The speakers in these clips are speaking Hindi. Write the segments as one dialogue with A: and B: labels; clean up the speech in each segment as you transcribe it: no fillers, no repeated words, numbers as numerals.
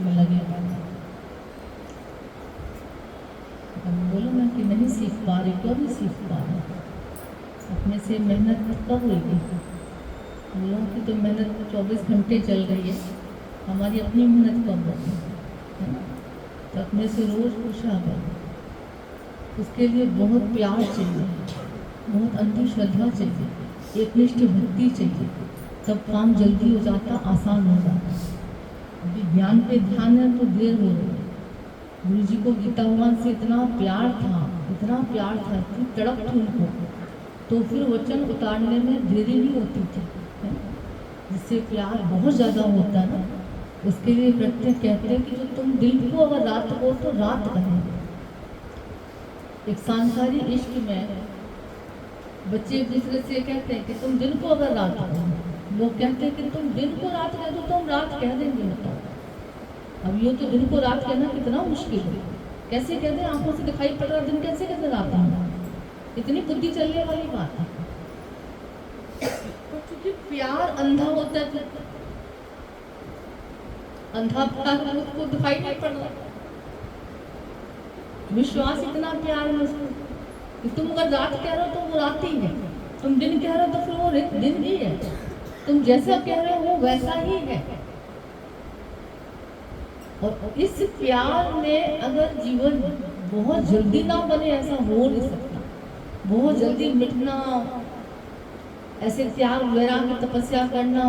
A: में लगे हुए हैं। बोलो ना कि नहीं सीख पा रहे, क्यों नहीं सीख पा रहे? अपने से मेहनत कब होगी? हम लोगों की तो मेहनत 24 घंटे चल रही है, हमारी अपनी मेहनत कब होगी, है ना? तो अपने से रोज पूछा करो। उसके लिए बहुत प्यार चाहिए, बहुत अंधी श्रद्धा चाहिए, एकनिष्ठ भक्ति चाहिए, तब काम जल्दी हो जाता, आसान हो जाता। अभी ज्ञान पे ध्यान है तो देर हो रही है। गुरु जी को गीता भगवान से इतना प्यार था, इतना प्यार था, इतनी तड़प थी उनको, तो फिर वचन उतारने में देरी नहीं होती थी, है ना? जिससे प्यार बहुत ज़्यादा होता है ना, उसके लिए प्रत्येक कहते हैं कि जो तुम दिल को अगर रात को तो रात कहेंगे। एक सांसारिक इश्क में बच्चे एक दूसरे से कहते हैं कि तुम दिन को अगर रात कहो, लोग कहते हैं कि तुम दिन को रात कह दो तो हम रात कह देंगे। बताओ, अब ये तो दिन को रात कहना कितना मुश्किल है, कैसे कहते हैं? आंखों से दिखाई पड़ रहा दिन कैसे कहते रात है? इतनी बुद्धि चलने वाली बात है। तो क्योंकि प्यार अंधा होता है, अंधा प्यार उसको दिखाई नहीं पड़ रहा। विश्वास इतना प्यार है उसको कि तुम अगर रात कह रहे हो तो वो रात ही है, तुम दिन कह रहे हो तो फिर वो दिन ही है, तुम जैसा कह रहे हो वो वैसा ही है। और इस प्यार में अगर जीवन बहुत जल्दी ना बने, ऐसा हो नहीं सकता। बहुत जल्दी मिटना, ऐसे त्याग वैराग्य तपस्या करना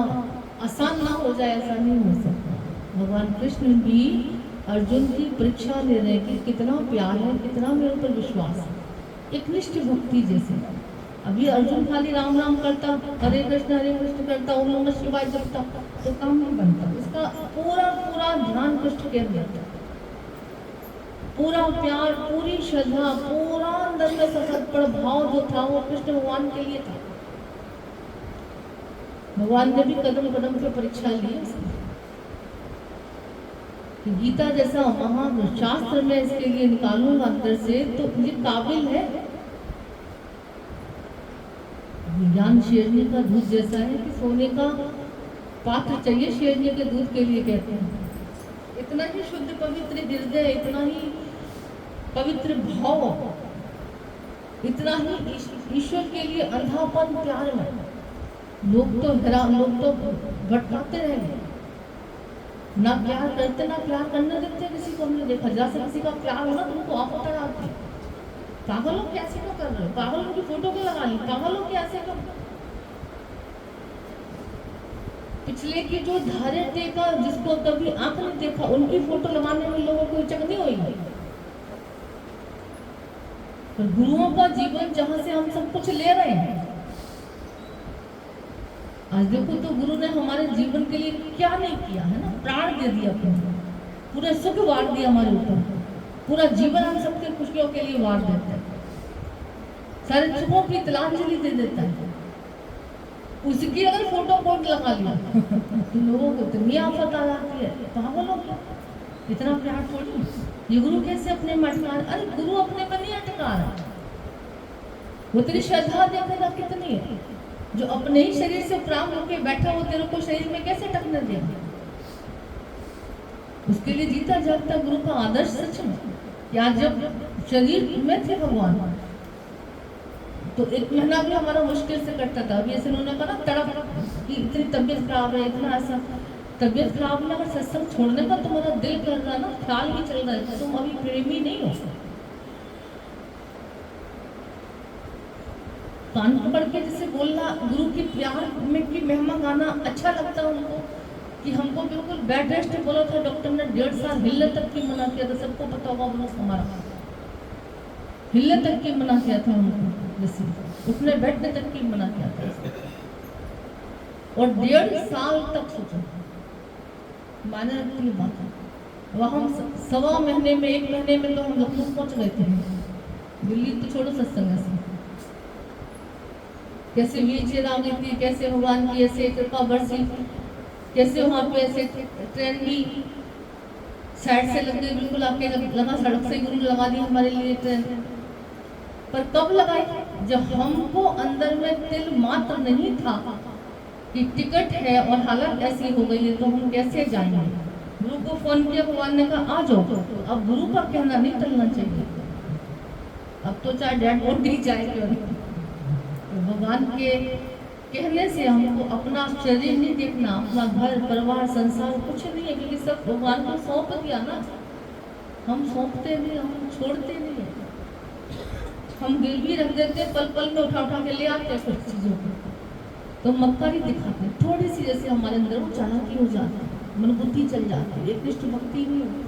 A: आसान ना हो जाए, ऐसा नहीं हो सकता। भगवान कृष्ण भी अर्जुन की परीक्षा ले रहे हैं कि कितना प्यार है, कितना मेरे ऊपर विश्वास है, एकनिष्ठ भक्ति जैसे। अभी अर्जुन खाली राम राम करता, हरे कृष्ण करता, ओम नमः शिवाय जपता, तो काम नहीं बनता। उसका पूरा पूरा ध्यान कृष्ण के अंदर था, पूरा प्यार, पूरी श्रद्धा, पूरा अंदर में समर्पण भाव जो था वो कृष्ण भगवान के लिए था। भगवान ने भी कदम कदम पे परीक्षा ली। गीता जैसा महाशास्त्र में इसके लिए निकालूंगा अंदर से, तो ये काबिल है। ज्ञान शेरनी का दूध जैसा है कि सोने का पात्र चाहिए शेरनी के दूध के लिए, कहते हैं। इतना ही शुद्ध पवित्र हृदय, इतना ही पवित्र भाव, इतना ही ईश्वर के लिए अंधापन प्यार में। लोग तो भटकाते रहेंगे, ना प्यार करते ना प्यार करने देते किसी को। हमने देखा जैसे किसी का प्यार हो ना तो उनको आप उतर आती है, पागलों कैसे क्यों कर रहे हो, पागलों की फोटो क्यों लगा ली, पागलों की ऐसे क्यों। पिछले की जो धारे टेका, जिसको कभी आंख नहीं देखा, उनकी फोटो लगाने में लोगों को हिचक नहीं होगी। तो गुरुओं का जीवन जहां से हम सब कुछ ले रहे हैं, आज देखो तो गुरु ने हमारे जीवन के लिए क्या नहीं किया है ना, प्राण दे दिया अपने, पूरा सुख वार दिया हमारे ऊपर, पूरा जीवन हम सबके खुशियों के लिए वार देता है, सारे सुखों की तिलांजलि दे देता है। उसकी अगर फोटो कोट लगा लिया तो लोगों को इतनी आफत आ जाती है, पागल हो गया, इतना प्यार थोड़ी। ये गुरु कैसे अपने में अटका? अरे गुरु अपने में नहीं अटका रहा, वो तेरी श्रद्धा देखेगा कितनी है। जो अपने ही शरीर से प्राण होकर बैठा हो, तेरे को शरीर में कैसे टकने देगा? उसके लिए जीता जागता गुरु का आदर्श सच में। या जब शरीर में थे भगवान तो एक महीना भी हमारा मुश्किल से कटता था। अभी ऐसे उन्होंने कहा ना, तड़प कि इतनी तबीयत खराब है, इतना ऐसा। तबीयत खराब में अगर सत्संग छोड़ने का तुम्हारा दिल कर रहा है ना, ख्याल भी चल रहा है, तो तुम अभी प्रेमी नहीं हो। कान पकड़ के जैसे बोलना, गुरु की प्यार में की महिमा गाना अच्छा लगता है उनको। कि हमको बिल्कुल बेड रेस्ट बोला था डॉक्टर ने, 1.5 साल हिलने तक की मना किया था। सबको पता होगा वो हमारा हिलने तक की मना किया था हमको, जैसे उठने बैठने तक की मना किया था। और 1.5 साल तक सोचो, माने रखती बात है। वह हम 1.25 महीने में, 1 महीने में तो हम लखनऊ पहुंच गए थे। दिल्ली तो छोड़ो सत्संग से, कैसे व्हीलचेयर आ गई थी, कैसे भगवान की ऐसे कृपा बरसी, कैसे वहाँ पे ऐसे ट्रेन भी साइड से लग गई, बिल्कुल आके लगा सड़क से गुरु लगा दी हमारे लिए ट्रेन। पर कब लगाई? जब हमको अंदर में तिल मात्र नहीं था कि टिकट है और हालत ऐसी हो गई है तो हम कैसे जाएंगे। गुरु को फोन किया, भगवान ने कहा आ जाओ। तो अब गुरु का कहना नहीं टलना चाहिए, अब तो चाहे डेड बॉडी जाए क्यों नहीं। तो भगवान के कहने से हमको अपना शरीर नहीं देखना, अपना घर परिवार संसार कुछ नहीं है, क्योंकि सब भगवान को सौंप दिया ना। हम सौंपते नहीं, हम छोड़ते नहीं है, हम गिरवी रख देते, पल पल में उठा उठा के ले आते हैं कुछ चीजों को। तो मक्कारी दिखाते हैं, थोड़ी सी जैसे हमारे अंदर वो चालाकी हो जाती है, मन बुद्धि चल जाती है, एक निष्ठ भक्ति नहीं होती।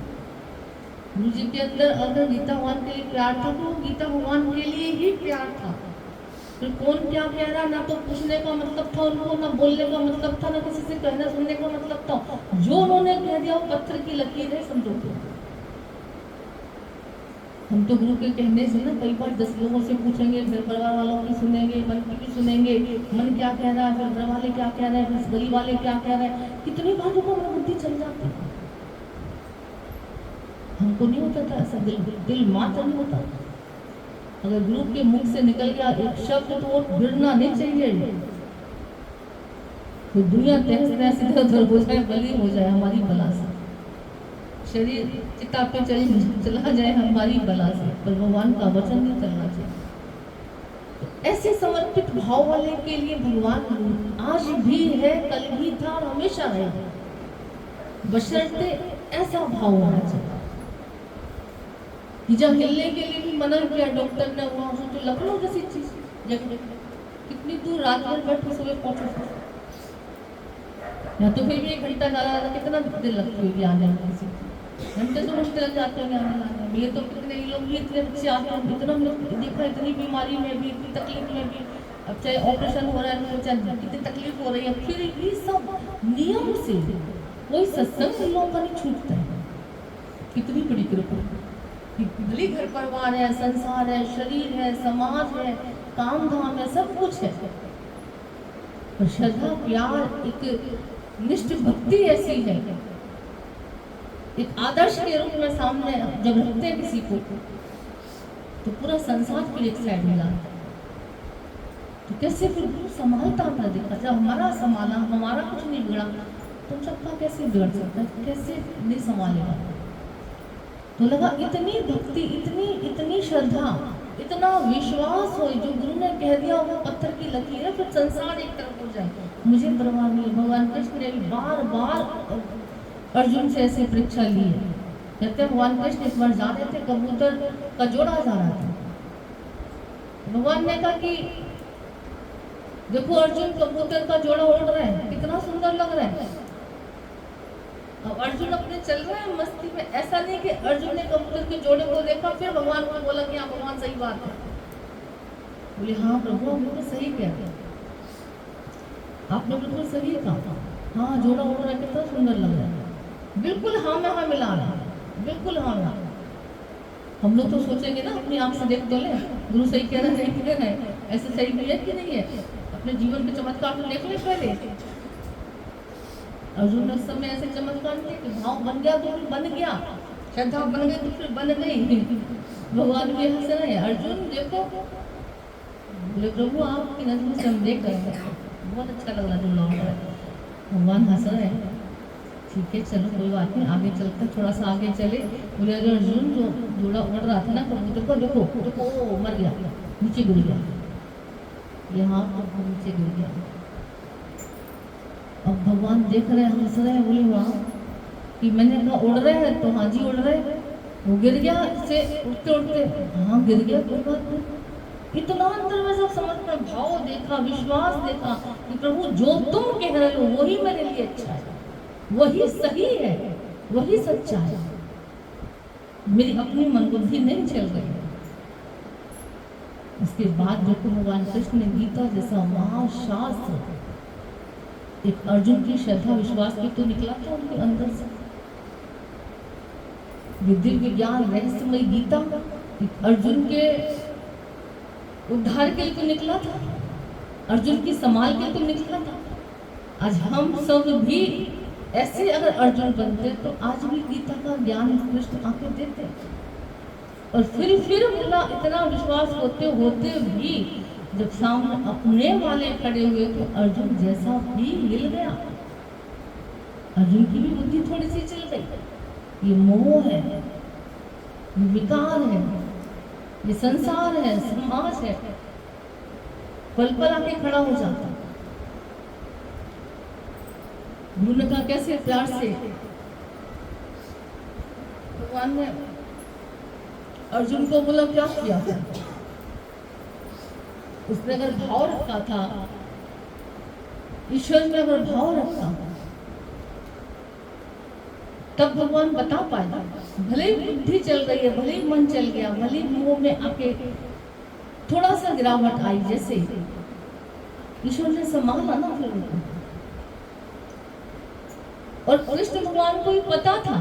A: गुरु जी के अंदर अगर गीता भगवान के लिए प्यार था तो गीता भगवान के लिए ही प्यार था। फिर कौन क्या कह रहा, ना तो पूछने का मतलब था उनको, ना बोलने का मतलब था, ना किसी से कहना सुनने का मतलब था। जो उन्होंने कह दिया वो पत्थर की लकीर है, समझो। हम तो गुरु के कहने से ना कई बार 10 लोगों से पूछेंगे, फिर परिवार वालों की सुनेंगे, मन की भी सुनेंगे, मन क्या कह रहा है, फिर घर वाले क्या कह रहे हैं, फिर गली वाले क्या कह रहे हैं, कितनी बातों को मन बुद्धि चल जाती है। हमको नहीं होता था ऐसा, दिल मात्र नहीं होता। अगर गुरु के मुख से निकल गया एक शब्द तो वो गिरना नहीं चाहिए, तो दुनिया तहस नहस इधर उधर हो जाए, बली हो जाए हमारी बला से, शरीर चिता पे चला जाए हमारी बला से, पर भगवान का वचन नहीं चलना चाहिए। तो ऐसे समर्पित भाव वाले के लिए भगवान आज भी है, कल भी था और हमेशा रहेगा, बशर्ते ऐसा भाव होना चाहिए कि जब हिलने के लिए भी मना किया डॉक्टर ने, वहां से तो लखनऊ जैसी चीज जगह, कितनी दूर रात भर बैठे सुबह पहुंचे, या तो फिर भी 1 घंटा ज्यादा कितना देर लगती होगी आने में, किसी घंटे से मुश्किल लग जाते हैं आने लाने। ये तो कितने लोग भी, इतने बच्चे आते हैं, इतना देखा, इतनी बीमारी में भी, इतनी तकलीफ में भी, अब चाहे ऑपरेशन हो रहा है, चाहे कितनी तकलीफ हो रही है, फिर भी सब नियम से कोई सत्संग इन लोगों का नहीं छूटता है। कितनी बड़ी कृपा, भले घर परिवार है, संसार है, शरीर है, समाज है, काम धाम है, सब कुछ है, पर श्रद्धा प्यार एक निष्ठ भक्ति ऐसी है, एक आदर्श के रूप में सामने जब रखते हैं किसी को, तो पूरा संसार फिर एक साइड में लाता है। तो कैसे फिर संभालता अपना देखा, जब हमारा संभाला, हमारा कुछ नहीं बिगड़ा, तुम सबका कैसे बिगड़ सकता है, कैसे नहीं संभालेगा। तो लगा इतनी भक्ति, इतनी श्रद्धा, इतना विश्वास हो, जो गुरु ने कह दिया वो पत्थर की लकीर है, फिर संसार एक तरफ हो जाए, मुझे परवाह नहीं। भगवान कृष्ण ने भी बार बार अर्जुन से ऐसी परीक्षा ली है। कहते भगवान कृष्ण एक बार जा रहे थे, कबूतर का जोड़ा जा रहा था, भगवान ने कहा कि देखो अर्जुन, कबूतर का जोड़ा उड़ रहा है, कितना सुंदर लग रहा है। अब अर्जुन अपने चल रहे हैं मस्ती में, ऐसा नहीं कि अर्जुन ने कबूतर के जोड़े को देखा फिर भगवान को बोला कि हाँ भगवान सही बात है। बोले हाँ प्रभु बिल्कुल सही कहा, आपने बिल्कुल सही कहा, हाँ जोड़ा उड़ रहा है, कितना सुंदर लग रहा है, बिल्कुल हाँ में हाँ मिला रहा है, बिल्कुल हाँ में। हम लोग तो सोचेंगे ना, अपनी आंख से देख तो ले, गुरु सही कह रहा है, सही कह रहा है, ऐसे सही भी है कि नहीं है, अपने जीवन के चमत्कार को देख ले पहले। अर्जुन ने उस समय ऐसे चमत्कार थे कि भाव बन गया तो फिर बन गया, श्रद्धा बन गई तो फिर बन गई। भगवान भी हंस रहे हैं, अर्जुन देखो, बोले प्रभु आपकी नजर से हम देख रहे हैं, बहुत अच्छा लग रहा है जोड़ा उड़ रहा है। भगवान हंस रहे हैं, ठीक है चलो कोई बात नहीं, आगे चलते, थोड़ा सा आगे चले। बोले अरे अर्जुन जो जोड़ा उड़ रहा था ना कबूतर को, देखो देखो वो मर गया, नीचे गिर गया, यहाँ नीचे गिर गया। अब भगवान देख रहे हैं, हंस रहे हैं, बोले वाह कि मैंने कहा उड़ रहे हैं तो हाँ जी उड़ रहे हैं, वो गिर गया से उड़ते उड़ते, हाँ गिर गया कोई बात नहीं। इतना अंदर में सब समर्पण भाव देखा, विश्वास देखा कि प्रभु जो तुम कह रहे हो वही मेरे लिए अच्छा है, वही सही है, वही सच्चा है, मेरी अपनी मन बुद्धि नहीं चल रही है। इसके बाद जो भगवान कृष्ण ने गीता जैसा महाशास्त्र एक अर्जुन की श्रद्धा विश्वास की तो निकला था उनके अंदर से, दिव्य ज्ञान रहस्यमय गीता एक अर्जुन के उद्धार के लिए तो निकला था, अर्जुन की संभाल के लिए तो निकला था। आज हम सब भी ऐसे अगर अर्जुन बनते तो आज भी गीता का ज्ञान कृष्ण आके देते, और फिर बोला इतना विश्वास होते होते भी जब सामने अपने वाले खड़े हुए तो अर्जुन जैसा भी हिल गया। अर्जुन की भी बुद्धि थोड़ी सी चल गई। ये मोह है, ये विकार है, ये संसार है, समाज है, पल पल आके खड़ा हो जाता। गुरु ने कहा कैसे प्यार से भगवान ने अर्जुन को बोला क्या किया था। उसने अगर भाव रखा था, ईश्वर में अगर भाव रखा, तब भगवान बता पाएगा। भले ही बुद्धि चल रही है, भले ही मन चल गया, भले ही मुंह में आके थोड़ा सा गिरावट आई, जैसे ईश्वर ने संभाला ना फिर उनको। और कृष्ण भगवान को भी पता था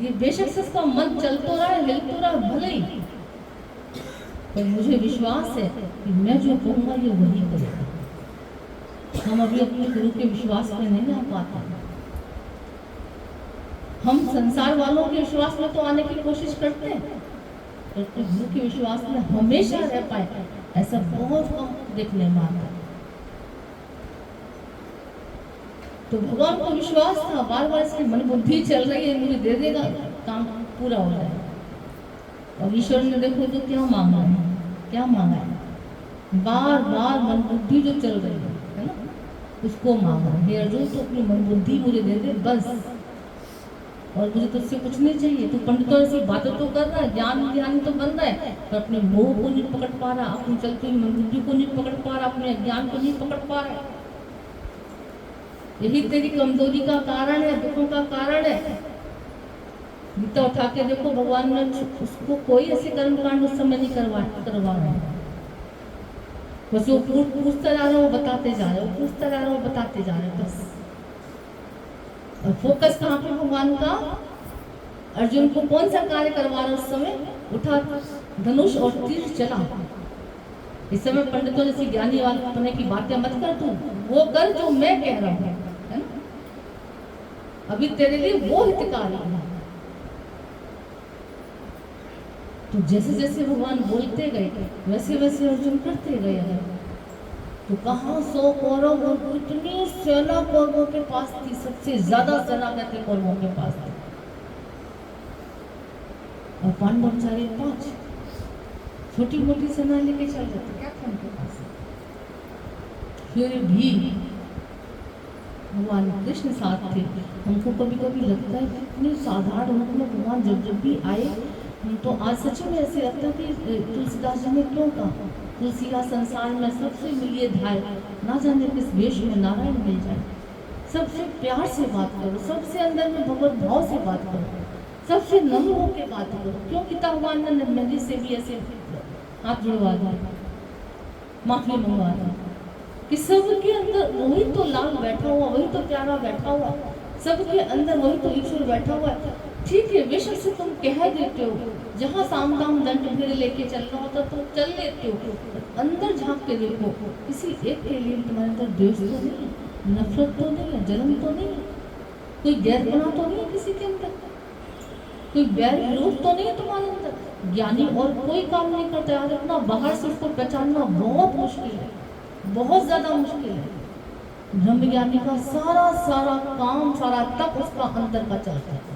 A: ये बेशक से इसका मन चल तो रहा है, हिल तो रहा है भले ही, पर मुझे विश्वास है कि मैं जो कहूंगा ये वही करेगा। हम अभी अपने गुरु के विश्वास में नहीं आ पाते। हम संसार वालों के विश्वास में तो आने की कोशिश करते हैं, पर गुरु के विश्वास में हमेशा रह पाए ऐसा बहुत कम देखने में आता है। तो भगवान को विश्वास था, बार बार इसकी मन बुद्धि चल रही है, मुझे दे देगा, काम पूरा हो जाएगा। और ईश्वर ने देखो तो क्या मांगा है, क्या मांगा है, बार बार मन बुद्धि जो चल रही है ना, उसको मांगा। हे अर्जुन तो अपनी मन बुद्धि मुझे दे दे बस, और मुझे तुझसे कुछ नहीं चाहिए। तो पंडितों ऐसी बातें तो कर रहा है, ज्ञान ज्ञानी तो बन रहा है, पर अपने मोह को नहीं पकड़ पा रहा, अपनी चलती हुई मन बुद्धि को नहीं पकड़ पा रहा, अपने ज्ञान को नहीं पकड़ पा रहा। यही तेरी कमजोरी का कारण है, दुखों का कारण है। गीता उठा के देखो, भगवान ने उसको कोई ऐसे कर्म कांड उस समय नहीं करवा रहे। बस वो पूछता जा रहा है, वो बताते जा रहे, वो पूछता जा रहा है, वो बताते जा रहे, बस। और फोकस कहाँ पे भगवान का? अर्जुन को कौन सा कार्य करवा रहा है उस समय? उठा धनुष और तीर चला। इस समय पंडितों जैसी ज्ञानी वाले की बातें मत कर, तू वो कर जो मैं कह रहा हूँ, है ना? अभी तेरे लिए वो हितकारी है। तो जैसे जैसे भगवान बोलते गए वैसे वैसे अर्जुन करते गए। तो कहाँ 100 कौरव और इतनी सेना कौरवों के पास थी, सबसे ज्यादा सेना कहते कौरवों के पास थी, और पांडव बेचारे 5 छोटी मोटी सेना लेके चल जाते, क्या था उनके पास। फिर भी भगवान कृष्ण साथ थे। हमको कभी कभी लगता है कितने साधारण रूप में भगवान जब भी आए, हम तो आज सच में ऐसे लगता है कि तुलसीदास जी ने क्यों कहा, तुलसिया संसार में सबसे मिलिए धाय, ना जाने किस वेश में नारायण मिल जाए। सबसे प्यार से बात करो, सबसे अंदर में भगवत भाव से बात करो, सबसे नम्र होकर बात करो। क्यों गीता भगवान ने निर्मली से भी ऐसे हाथ जुड़वा दिया, माफी मंगवा दी कि सबके अंदर वही तो लाल बैठा हुआ, वही तो प्यारा बैठा हुआ, सबके अंदर वही तो ईश्वर बैठा हुआ है। ठीक है, बेशक से तुम कह देते हो, जहाँ साम दाम दंड भेद लेके चल रहा होता तो चल लेते हो, अंदर झांक के देखो, किसी एक के लिए तुम्हारे अंदर द्वेष तो नहीं, नफरत तो नहीं है, जलन तो नहीं है, कोई गैरपना तो नहीं है किसी के अंदर, कोई बैर विरोध तो नहीं है तुम्हारे अंदर। ज्ञानी और कोई काम नहीं करता है, इतना बाहर से उसको पहचानना बहुत मुश्किल है, बहुत ज्यादा मुश्किल है। ब्रह्म ज्ञानी का सारा सारा काम, सारा तप उसका अंदर का चलता है।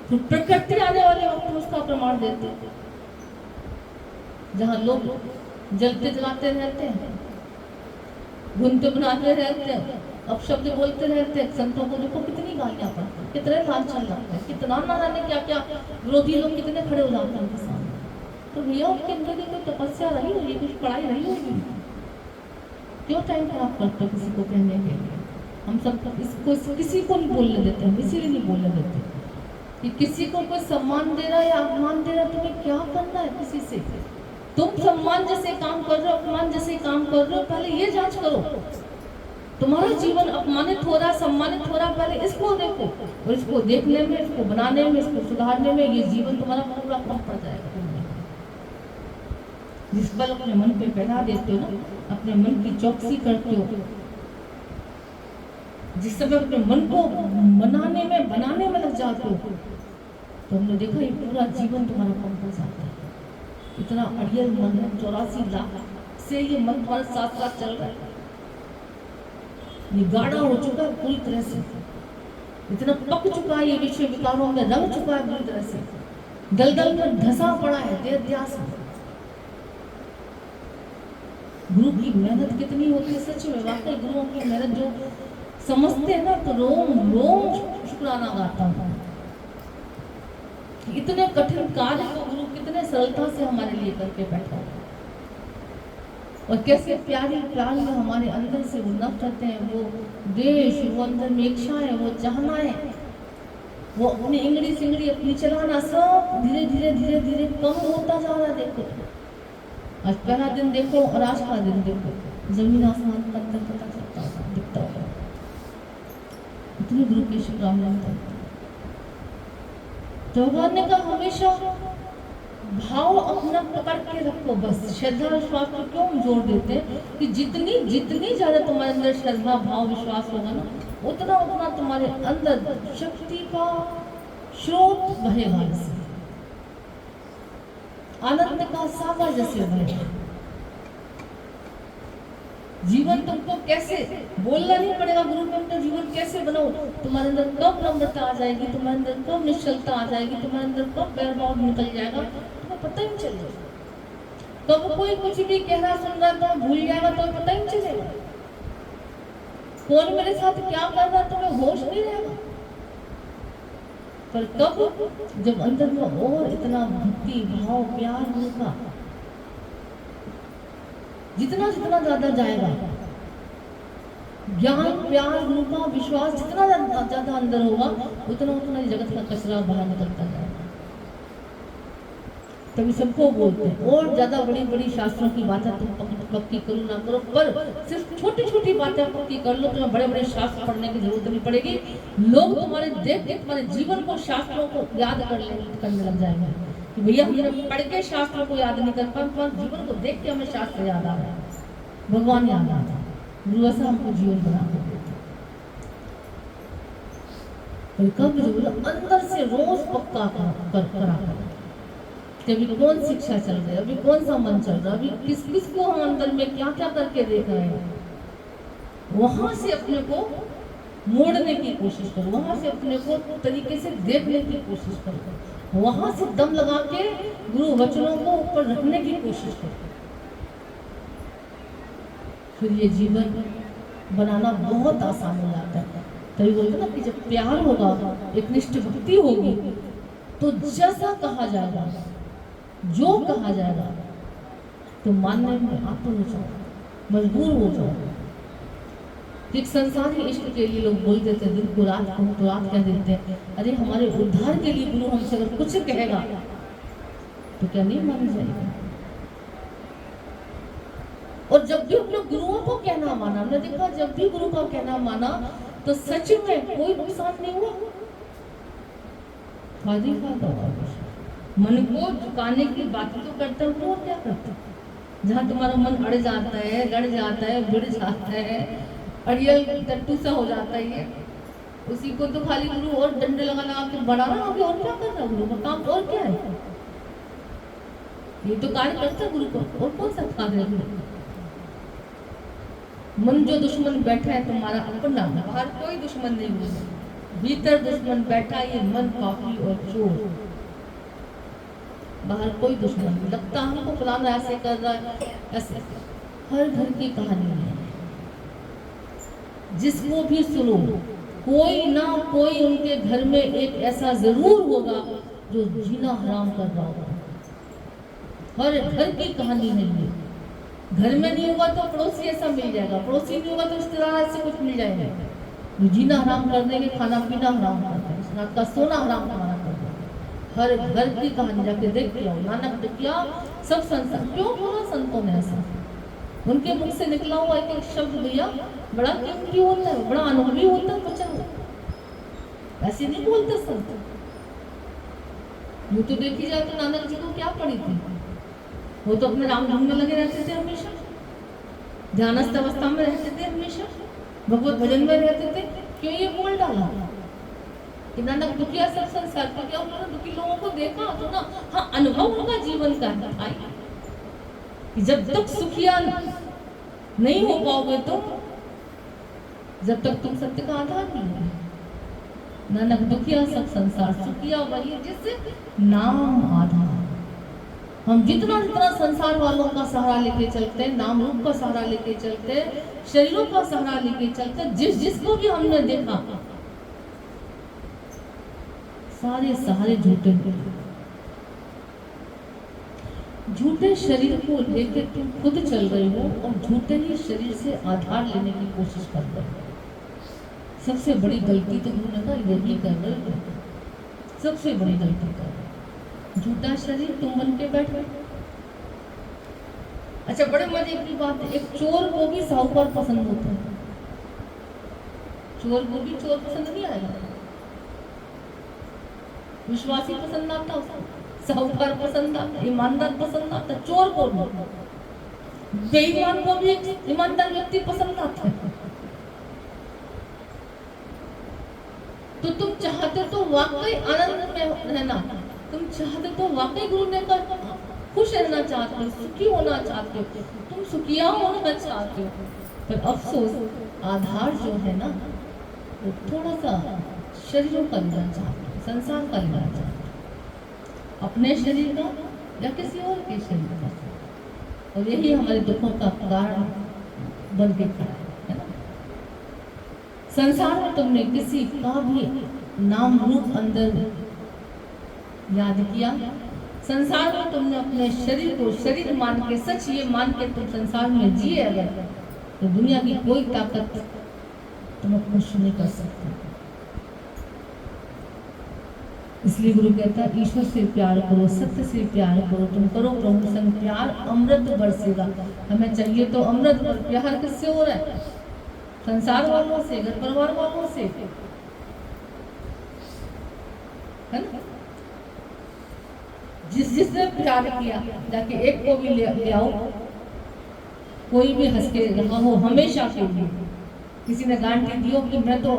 A: तो प्रकृति आने वाले वक्त उसका प्रमाण देते हैं। जहाँ लोग जलते जलाते रहते हैं, घूमते बनाते रहते हैं, अपशब्द बोलते रहते हैं, संतों को देखो कितनी गालियां पड़ती, कितने लांछन लगते हैं, कितना ना जाने क्या क्या विरोधी लोग कितने खड़े हो जाते हैं उनके सामने। तो भैया उनके अंदर की कोई तपस्या रही होगी, कुछ पढ़ाई रही होगी, क्यों टाइम खराब करते किसी को कहने के लिए? हम सब इसको किसी को नहीं बोलने देते, हम इसीलिए नहीं बोलने देते कि किसी को कोई सम्मान दे रहा है या अपमान दे रहा है, तुम्हें क्या करना है किसी से? तुम सम्मान जैसे काम कर रहे हो, अपमान जैसे काम कर रहे हो, पहले ये जांच करो तुम्हारा जीवन अपमानित हो रहा, सम्मानित हो रहा, पहले इसको देखो, और इसको देखने में, इसको बनाने में, इसको सुधारने में ये जीवन तुम्हारा पूरा कम पड़ जाएगा। जिस बल अपने मन पे पहना देते हो ना, अपने मन की चौकसी करते हो, जिस समय अपने मन को बनाने में लग जाते हो, तो हमने देखा ये पूरा जीवन तुम्हारा कम पड़ जाता है। इतना अड़ियल मन है, 84 लाख से ये मन तुम्हारे साथ साथ चल रहा है, ये गाढ़ा हो चुका है पूरी तरह से। इतना पक चुका है ये विषय विकारों में, रंग चुका है बुरी तरह से, दलदल में धंसा पड़ा है देहाध्यास में। गुरु की मेहनत कितनी होती है सच में, वाकई गुरुओं की मेहनत जो समझते हैं ना तो रोम रोम शुक्राना गाता हूँ। इतने कठिन कार्य को गुरु कितने सरलता से हमारे लिए करके बैठा है, और कैसे प्यारी प्यार में हमारे अंदर से वो नफरत है, वो देश, वो अंदर में इच्छा है, वो चाहना है, वो अपनी इंगड़ी सिंगड़ी अपनी चलाना, सब धीरे धीरे धीरे धीरे कम होता जा रहा है। देखो आज पहला दिन देखो और आज का दिन देखो, जमीन आसमान का अंतर पता चलता होगा, दिखता होगा। इतनी गुरु की शुभकामनाएं। तो भगवान ने कहा हमेशा भाव अपना पकड़ के रखो, बस श्रद्धा विश्वास को क्यों जोड़ देते हैं कि जितनी जितनी ज्यादा तुम्हारे अंदर श्रद्धा भाव विश्वास होगा ना, उतना उतना तुम्हारे अंदर शक्ति का स्रोत बहेगा, जैसे आनंद का सागर जैसे बहेगा। जीवन तुमको कैसे बोलना नहीं पड़ेगा, गुरु के अंदर जीवन कैसे बनाओ, तुम्हारे अंदर कब नम्रता आ जाएगी, तुम्हारे अंदर कब निश्चलता आ जाएगी, तुम्हारे अंदर कब बैरभाव निकल जाएगा, तुम्हें पता ही नहीं चलेगा। कब कोई कुछ भी कहना सुन रहा तो भूल जाएगा, तो पता ही नहीं चलेगा। कौन मेरे साथ क्या कर रहा तुम्हें होश नहीं रहेगा। पर कब जब अंदर में और इतना भक्ति भाव प्यार होगा, जितना जितना ज्यादा जाएगा ज्ञान प्यार गुरु का विश्वास जितना ज्यादा अंदर होगा, उतना उतना जगत का कचरा बाहर निकलता जाएगा। तभी सबको बोलते हैं और ज्यादा बड़ी बड़ी शास्त्रों की बातें तुम पक्की करो ना करो, पर सिर्फ छोटी छोटी बातें पक्की कर लो, तुम्हें बड़े बड़े शास्त्र पढ़ने की जरूरत नहीं पड़ेगी। लोग तुम्हारे देख के तुम्हारे जीवन को शास्त्रों को याद करने लग जाएंगे कि भैया हमने पढ़ के शास्त्रों को याद नहीं कर पाए, पर जीवन को देख के हमें शास्त्र याद आ रहा है, भगवान याद आ रहा है। गुरु ऐसा हमको जीवन बना के देते। कब जरूर अंदर से रोज पक्का करा कि अभी कौन शिक्षा चल रही है, अभी कौन सा मन चल रहा है, अभी किस किस को हम अंदर में क्या क्या करके देख रहे हैं, वहां से अपने को मोड़ने की कोशिश करो, वहां से अपने को तरीके से देखने की कोशिश करो, वहां से दम लगा के गुरु वचनों को ऊपर रखने की कोशिश करो। फिर ये जीवन बनाना बहुत आसान हो जाता है। तभी बोलते ना कि जब प्यार होगा, एक निष्ठ भक्ति होगी, तो जैसा कहा जाएगा, जो कहा जाएगा, तो मानने में आतुर हो जाओ, मजबूर हो जाओ। एक संसारी इश्क के लिए लोग बोल देते हैं, दिन को रात कहूँ तो रात कह देते हैं। अरे हमारे उद्धार के लिए गुरु हमसे अगर कुछ कहेगा तो क्या नहीं मान जाएगा। और जब भी अपने गुरुओं को कहना माना, हमने देखा जब भी गुरु का कहना माना तो सच में कोई नुकसान नहीं हुआ, फायदा हुआ। मन को झुकाने की बात तो करते हो, और क्या करते, जहाँ तुम्हारा मन अड़ जाता है, लड़ जाता है, भिड़ जाता है, अड़ियल टट्टू सा हो जाता है, उसी को तो खाली गुरु और डंडे लगा लगा के बढ़ाना, आगे और क्या करना, गुरु का काम और क्या है, ये तो कार्य करता है गुरु को, और कौन सा कार्य है। मन जो दुश्मन बैठा है तुम्हारा अपना, बाहर कोई दुश्मन नहीं है, भीतर दुश्मन बैठा, ये मन पापी और चोर, बाहर कोई दुश्मन नहीं। लगता हमको फलाना ऐसे कर रहा है, ऐसे। हर घर की कहानी है, जिसको भी सुनो कोई ना कोई उनके घर में एक ऐसा जरूर होगा जो जीना हराम कर रहा होगा। हर घर की कहानी है ये। घर में नहीं होगा तो पड़ोसी ऐसा मिल जाएगा, पड़ोसी नहीं होगा तो रिश्तेदार ऐसे कुछ मिल जाएगा जो जीना हराम कर देंगे, खाना पीना हराम कर देंगे, रात का सोना हराम तुम्हारा कर देंगे। हर घर की कहानी जाके देख के आओ। नानक ने किया, सब संसार क्यों बोला संतों ने ऐसा, उनके मुख से निकला हुआ एक एक शब्द भैया बड़ा कीमती होता है, बड़ा अनुभवी होता है, बचा ऐसे नहीं बोलते संत। यूं तो देखी जाए तो नानक जी को क्या पड़ी थी, वो तो अपने राम धुन में लगे रहते थे, हमेशा ध्यानस्थ अवस्था में रहते थे, हमेशा भगवत भजन में रहते थे। क्यों ये बोल डाला कि नानक दुखिया सब संसार को, क्या उन्होंने दुखी लोगों को देखा तो ना, हाँ अनुभव उनका जीवन का है कि जब तक सुखिया नहीं हो पाओगे तो जब तक तुम सत्य का आधार नहीं है। नानक दुखिया सब संसार सुखिया वही जिस नाम आधार। हम जितना जितना संसार वालों का सहारा लेके चलते हैं, नाम रूप का सहारा लेके चलते हैं, शरीरों का सहारा लेके चलते हैं, जिसको भी हमने देखा सारे सहारे झूठे झूठे शरीर को लेकर तुम खुद चल रहे हो और झूठे ही शरीर से आधार लेने की कोशिश कर रहे हो। सबसे बड़ी गलती तो तुमने कहा यही कर रहे हो, सबसे बड़ी गलती कर रहे हो। झूठा शरीर तुम बन के बैठे। अच्छा, बड़े मजे की बात है, एक चोर को भी साहूकार पसंद होता है। चोर को भी चोर पसंद नहीं आएगा, विश्वासी पसंद आता उसको, साहूकार पसंद आता, ईमानदार पसंद आता, चोर को भी, बेईमान को भी ईमानदार व्यक्ति पसंद आता है। तो तुम चाहते तो वाकई आनंद में रहना, तुम चाहते तो वाकई गुरु ने कहा खुश रहना चाहते हो, सुखी होना चाहते हो, तुम सुखिया होना चाहते हो, पर अफसोस आधार जो है ना वो थोड़ा सा शरीरों का लेना चाहते हो, संसार का लेना चाहते हो, अपने शरीर का या किसी और के शरीर का। और यही हमारे दुखों का कारण बन के खड़ा है ना। संसार में तुमने किसी का भी नाम रूप अंदर याद किया, संसार में तुमने अपने शरीर को शरीर मान के, सच ये मान के तुम संसार में जिए अगर, तो दुनिया की कोई ताकत तुम्हें खुश नहीं कर सकती। इसलिए गुरु कहता है ईश्वर से प्यार करो, सत्य से प्यार करो, तुम करो प्रभु संग प्यार, अमृत बरसेगा। हमें चाहिए तो अमृत, प्यार किससे हो रहा है? संसार वालों से, घर परिवार वालों से, है ना। जिसने प्यार किया जाके एक को भी ले आओ, कोई भी हंस के रहा हो हमेशा के लिए। किसी ने गारंटी दी हो कि मैं तो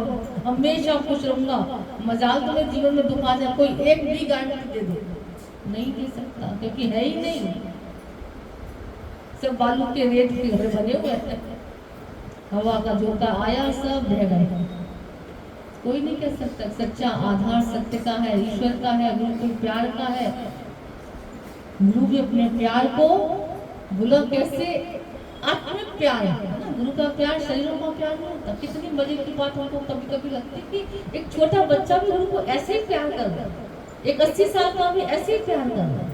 A: हमेशा खुश रहूंगा, मजाल तुम्हें जीवन में दुख आ जाए, कोई एक भी गारंटी दे दो, नहीं दे सकता, क्योंकि है ही नहीं। सब बालू के रेत के घर बने हुए हैं, हवा का झोंका आया सब बह गए। कोई नहीं कह सकता। सच्चा आधार सत्य का है, ईश्वर का है, गुरु के प्यार का है। गुरु भी अपने प्यार को बोला कैसे आत्मिक प्यार है ना। गुरु का प्यार शरीरों का प्यार नहीं होता। कितनी मजे की बात हमको कभी कभी लगती है कि एक छोटा बच्चा भी गुरु को ऐसे ही प्यार कर रहा है, एक 80 साल का भी ऐसे ही प्यार कर रहा है,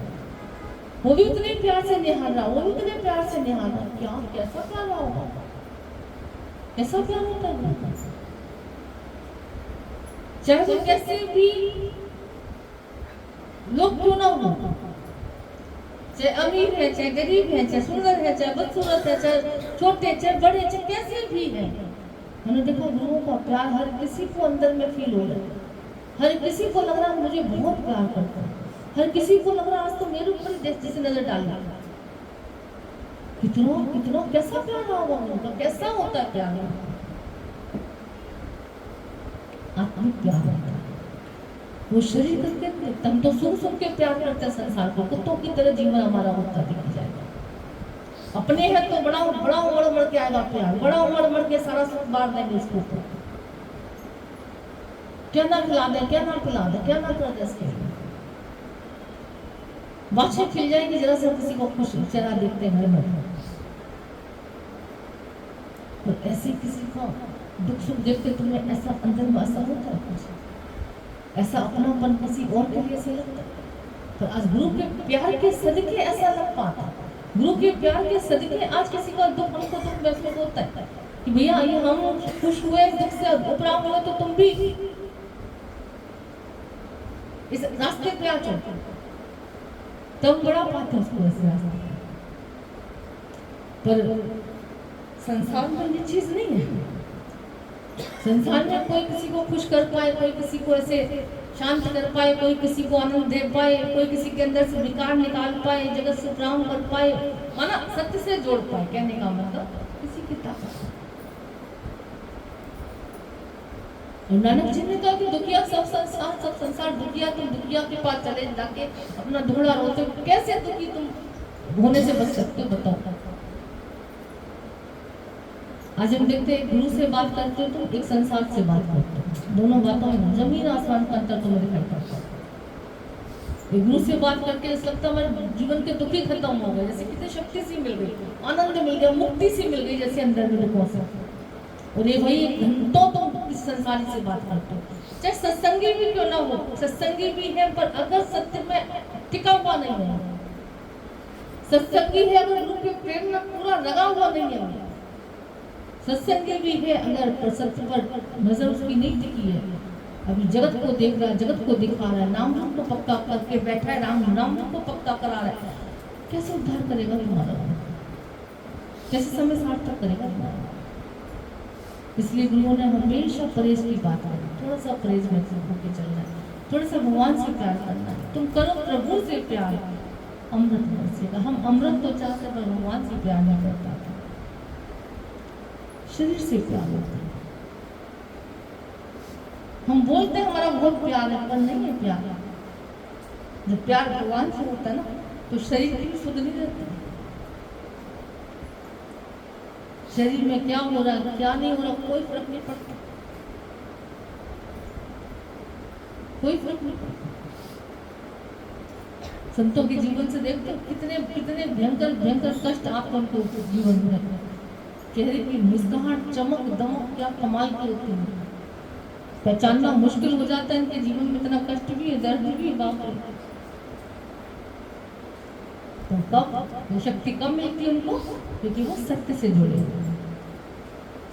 A: वो भी उतने प्यार से निहार रहा, वो भी उतने प्यार से निहार रहा। क्या कैसा प्यार रहा होगा, कैसा प्यार होता है। चाहे वो कैसे भी लोग क्यों ना हो, चाहे अमीर है, चाहे गरीब है, चाहे सुंदर है, चाहे बदसूरत है, चाहे छोटे, चाहे बड़े, चाहे कैसे भी है। हमने देखा गुरुओं का प्यार हर किसी को अंदर में फील हो रहा है। हर किसी को लग रहा है मुझे बहुत प्यार करता है। हर किसी को लग रहा है आज तो मेरे ऊपर जैसे नजर डाल रहा है। कितना कितना कैसा प्यार रहा होगा उनका, कैसा होता है प्यार, आत्मिक प्यार होता है। वो शरीर करके हम तो सुन सुन के प्यार करते हैं संसार को, कुत्तों की तरह जीवन हमारा होता दिख जाएगा। अपने हैं तो बड़ा बड़ा उमड़ उमड़ के आएगा प्यार, बड़ा उमड़ उमड़ के सारा सुख बांट देंगे इसको। क्या ना खिला दे, क्या ना पिला दे, क्या ना कर दे, इसके बाछे खिल जाएंगी जरा से किसी को खुश चेहरा देखते घर में। तो ऐसे किसी का दुख सुख देख के तुम्हें ऐसा अंदर में ऐसा होता है, ऐसा अपनापन किसी और के लिए ऐसे लगता है। तो आज गुरु के प्यार के सदके ऐसा लग पाता है। गुरु के प्यार के सदके आज किसी का दुख हमको दुख महसूस होता है कि भैया ये हम खुश हुए, दुख से उपराम हुए, तो तुम भी इस रास्ते पे आ जाओ, तब बड़ा पाते उसको इस रास्ते। पर संसार में ये चीज नहीं है। संसार में कोई किसी को खुश कर पाए, कोई किसी को ऐसे शांत कर पाए, कोई किसी को आनंद दे पाए, कोई किसी के अंदर से विकार निकाल पाए, जगत से उपराम कर पाए, माना सत्य से जोड़ पाए। कहने का मतलब किसी की ताकत। नानक जी ने कहा कि दुखिया सब संसार दुखिया, तुम दुखिया के पास चले जाके अपना दुखड़ा रोते हो, कैसे दुखी तुम होने से बच सकते हो बताओ। आज हम देखते हैं गुरु से बात करते हो तो एक संसार से बात करते हो। दोनों बातों में जमीन आसमान का अंतर तुम्हें दिखाई पड़ता है। एक गुरु से बात करके ऐसा लगता है हमारे जीवन के दुख ही खत्म हो गए, जैसे कितनी शक्ति सी मिल गई, आनंद मिल गया, मुक्ति सी मिल गई, जैसे अंदर में पहुंचा। और ये वही घंटों तुम इस संसारी से बात करते हो, चाहे सत्संगी भी क्यों ना हो, सत्संगी भी है पर अगर सत्य में टिका हुआ नहीं है, सत्संगी है अगर गुरु के प्रेम में पूरा लगा हुआ नहीं है, सत्संगी भी है अगर सत्य पर नजर उसकी नहीं टिकी है, अभी जगत को देख रहा है, जगत को दिखा रहा है, नाम रूप को पक्का करके बैठा है, नाम रूप को पक्का करा रहा है, कैसे उद्धार करेगा तुम्हारा, कैसे समय सार्थक करेगा तुम्हारा। इसलिए गुरुओं ने हमेशा परहेज की बात करी, थोड़ा सा परहेज में होकर चलना है, थोड़ा सा भगवान से प्यार करना है, तुम करो प्रभु से प्यार, अमृत बरसेगा। हम अमृत तो चाहते पर भगवान से प्यार नहीं कर पाते, शरीर से प्यार होता है। हम बोलते हैं हमारा बहुत प्यार है, पर नहीं है प्यार। जब प्यार भगवान से होता है ना तो शरीर की सुध नहीं रहती, शरीर में क्या हो रहा है क्या नहीं हो रहा कोई फर्क नहीं पड़ता, कोई फर्क नहीं पड़ता। संतों के जीवन से देखते कितने कितने भयंकर भयंकर कष्ट आप उनको जीवन में, चेहरे की मुस्कुराहट, चमक दमक क्या कमाल की होती है, पहचानना मुश्किल हो जाता है इनके जीवन में इतना कष्ट भी है, दर्द भी है, बाप रे। तो कब शक्ति कब मिलती है उनको, क्योंकि वो सत्य से जुड़े हुए,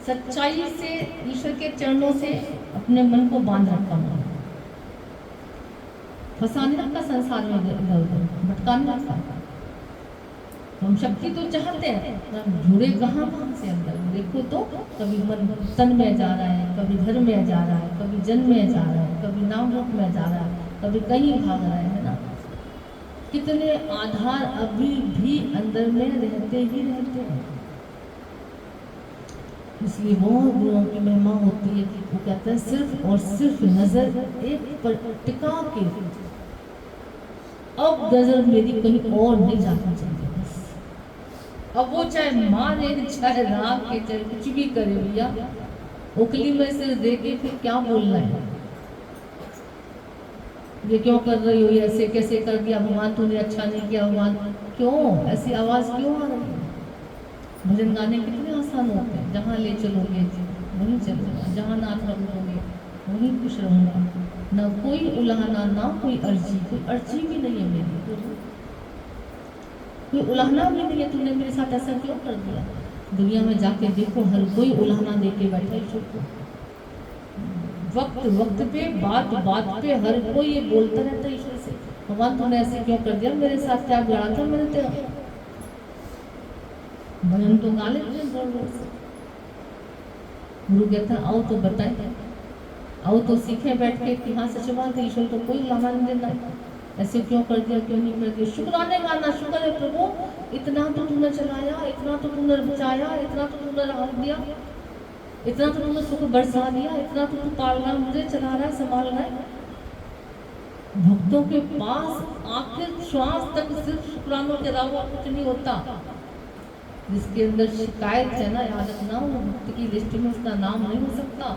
A: सच्चाई से, ईश्वर के चरणों से अपने मन को बांध रखा, मन फंसाने रखा संसार में, इधर उधर भटकाने रखा। हम शक्ति तो चाहते हैं पर जुड़े कहाँ से अंदर देखो तो कभी मन तन में जा रहा है, कभी घर में जा रहा है, कभी जन में जा रहा है, कभी नाम रूप में जा रहा है, कभी कहीं भाग रहा है ना। कितने आधार अभी भी अंदर में रहते ही रहते हैं। इसलिए वो गुरुओं की महिमा होती है कि वो कहते हैं सिर्फ और सिर्फ नजर एक पर टिका के, अब नजर मेरी कहीं और नहीं जाना चाहिए बस। अब वो चाहे मारे चाहे राग के चाहे कुछ भी करे भैया, उकली में सिर दे के फिर क्या बोलना है, ये क्यों कर रही हो, ऐसे कैसे कर दिया भगवान, तूने अच्छा नहीं किया भगवान, क्यों ऐसी आवाज क्यों आ रही है। भजन गाने कितने आसान होते हैं, जहाँ ले चलोगे वहीं चलूंगा, जहाँ नाथ रखोगे वहीं खुश रहूंगा, ना कोई उलाहना ना कोई अर्जी, कोई अर्जी भी नहीं है मेरी, कोई उलाहना भी नहीं है, तूने मेरे साथ ऐसा क्यों कर दिया। दुनिया में जाके देखो हर कोई उलाहना दे के बैठा ईश्वर को, वक्त वक्त पे बात बात पे हर कोई ये बोलता रहता है ईश्वर से, भगवान तूने ऐसे क्यों कर दिया, मेरे साथ क्या बिगाड़ा था मैंने तेरा। भजन तो गा लेते हैं जोर जोर से, गुरु कहता है आओ तो बताए, आओ तो सीखे बैठ के कि हाँ सच बात है, ईश्वर तो कोई उलाहना नहीं देना, ऐसे क्यों कर दिया क्यों नहीं कर दिया। शुक्राने गाना, शुक्र है प्रभु इतना तो तूने चलाया, इतना तो तूने बचाया, इतना तो तूने राहत दिया, इतना तो तुमने सुख बरसा दिया, इतना तो तू पाल रहा है मुझे, चला रहा है, संभाल रहा है। भक्तों के पास आखिर श्वास तक सिर्फ शुक्रानों के अलावा कुछ नहीं होता। जिसके अंदर शिकायत है ना, याद रखना वो भक्त की लिस्ट में उसका नाम नहीं हो सकता।